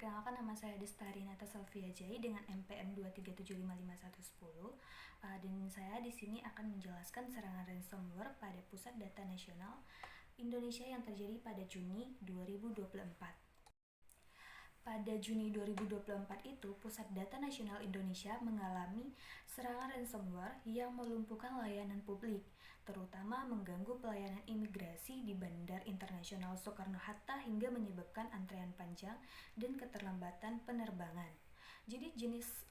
Perkenalkan, nama saya Destari Nata Salvia Jai dengan NPM 237555110, dan saya di sini akan menjelaskan serangan ransomware pada Pusat Data Nasional Indonesia yang terjadi pada Juni 2024. Pada Juni 2024 itu, Pusat Data Nasional Indonesia mengalami serangan ransomware yang melumpuhkan layanan publik, terutama mengganggu pelayanan imigrasi di Bandar Internasional Soekarno-Hatta hingga menyebabkan antrean panjang dan keterlambatan penerbangan. Jadi jenis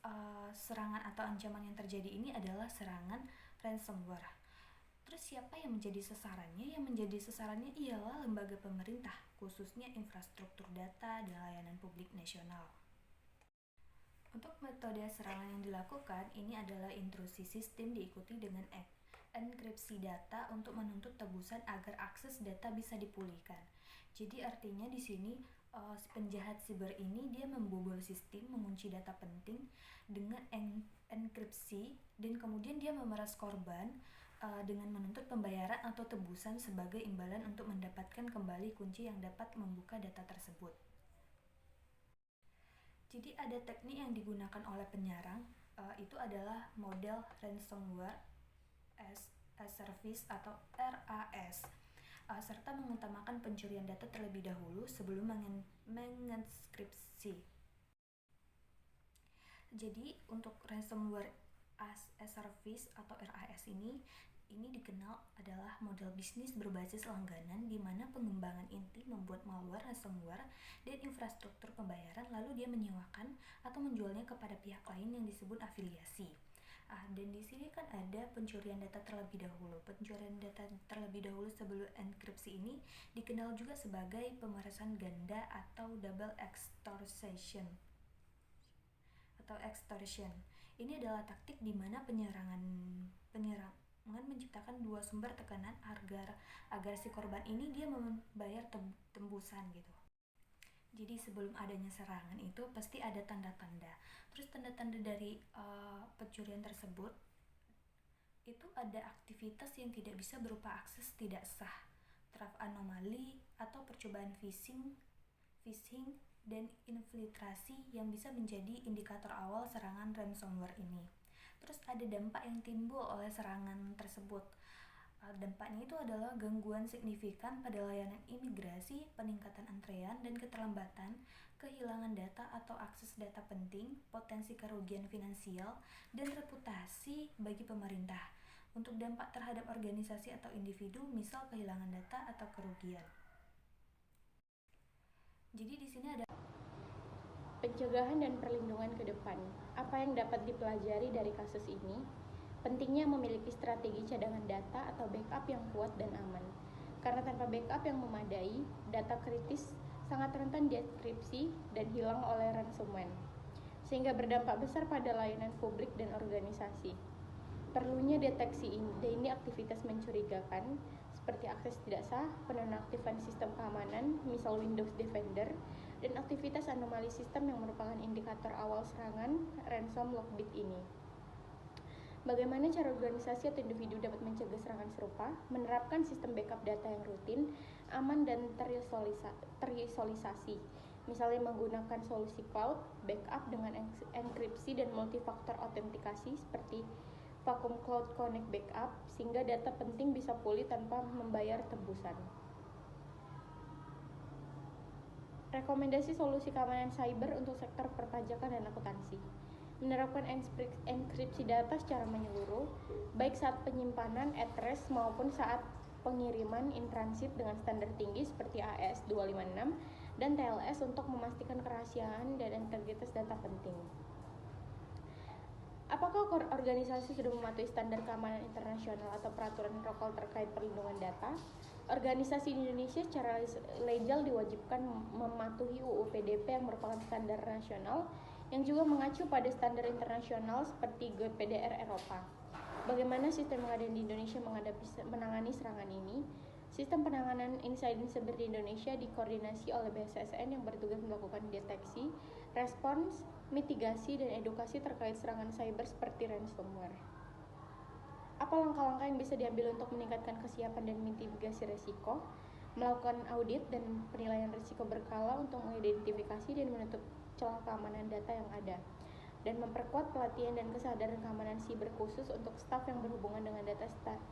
serangan atau ancaman yang terjadi ini adalah serangan ransomware. Terus siapa yang menjadi sasarannya? Yang menjadi sasarannya ialah lembaga pemerintah, khususnya infrastruktur data dan layanan publik nasional. Untuk metode serangan yang dilakukan, ini adalah intrusi sistem diikuti dengan enkripsi data untuk menuntut tebusan agar akses data bisa dipulihkan. Jadi artinya di sini si penjahat siber ini dia membobol sistem, mengunci data penting dengan enkripsi, dan kemudian dia memeras korban dengan menuntut pembayaran atau tebusan sebagai imbalan untuk mendapatkan kembali kunci yang dapat membuka data tersebut. Jadi ada teknik yang digunakan oleh penyerang, itu adalah model ransomware as a service atau RAS, serta mengutamakan pencurian data terlebih dahulu sebelum menginskripsi. Jadi untuk ransomware as a service atau RAS ini dikenal adalah model bisnis berbasis langganan di mana pengembangan inti membuat malware, ransomware, dan infrastruktur pembayaran, lalu dia menyewakan atau menjualnya kepada pihak lain yang disebut afiliasi. Dan di sini kan ada pencurian data terlebih dahulu. Pencurian data terlebih dahulu sebelum enkripsi ini dikenal juga sebagai pemerasan ganda atau double extortion. Ini adalah taktik di mana penyerangan menciptakan dua sumber tekanan agar si korban ini dia membayar tembusan gitu. Jadi sebelum adanya serangan itu pasti ada tanda-tanda. Terus tanda-tanda dari pencurian tersebut itu ada aktivitas yang tidak bisa berupa akses tidak sah, traf anomali, atau percobaan phishing dan infiltrasi yang bisa menjadi indikator awal serangan ransomware ini. Terus ada dampak yang timbul oleh serangan tersebut. Dampaknya itu adalah gangguan signifikan pada layanan imigrasi, peningkatan antrean dan keterlambatan, kehilangan data atau akses data penting, potensi kerugian finansial, dan reputasi bagi pemerintah. Untuk dampak terhadap organisasi atau individu, misal kehilangan data atau kerugian. Jadi di sini ada pencegahan dan perlindungan ke depan. Apa yang dapat dipelajari dari kasus ini? Pentingnya memiliki strategi cadangan data atau backup yang kuat dan aman. Karena tanpa backup yang memadai, data kritis sangat rentan dienkripsi dan hilang oleh ransomware, sehingga berdampak besar pada layanan publik dan organisasi. Perlunya deteksi ini aktivitas mencurigakan, seperti akses tidak sah, penonaktifan sistem keamanan, misal Windows Defender, dan aktivitas anomali sistem yang merupakan indikator awal serangan ransom lockbit ini. Bagaimana cara organisasi atau individu dapat mencegah serangan serupa? Menerapkan sistem backup data yang rutin, aman, dan terisolisasi. Misalnya menggunakan solusi cloud, backup dengan enkripsi dan multifaktor autentikasi seperti Vacuum Cloud Connect Backup, sehingga data penting bisa pulih tanpa membayar tebusan. Rekomendasi solusi keamanan cyber untuk sektor perpajakan dan akuntansi. Menerapkan enkripsi data secara menyeluruh, baik saat penyimpanan at rest maupun saat pengiriman in transit dengan standar tinggi seperti AES 256 dan TLS untuk memastikan kerahasiaan dan integritas data penting. Apakah organisasi sudah mematuhi standar keamanan internasional atau peraturan lokal terkait perlindungan data? Organisasi di Indonesia secara legal diwajibkan mematuhi UU PDP yang merupakan standar nasional yang juga mengacu pada standar internasional seperti GDPR Eropa. Bagaimana sistem pengadaan di Indonesia menangani serangan ini? Sistem penanganan insiden cyber di Indonesia dikoordinasi oleh BSSN yang bertugas melakukan deteksi, respons, mitigasi, dan edukasi terkait serangan cyber seperti ransomware. Apa langkah-langkah yang bisa diambil untuk meningkatkan kesiapan dan mitigasi risiko? Melakukan audit dan penilaian risiko berkala untuk mengidentifikasi dan celah keamanan data yang ada, dan memperkuat pelatihan dan kesadaran keamanan siber khusus untuk staf yang berhubungan dengan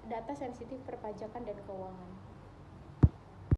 data sensitif perpajakan dan keuangan.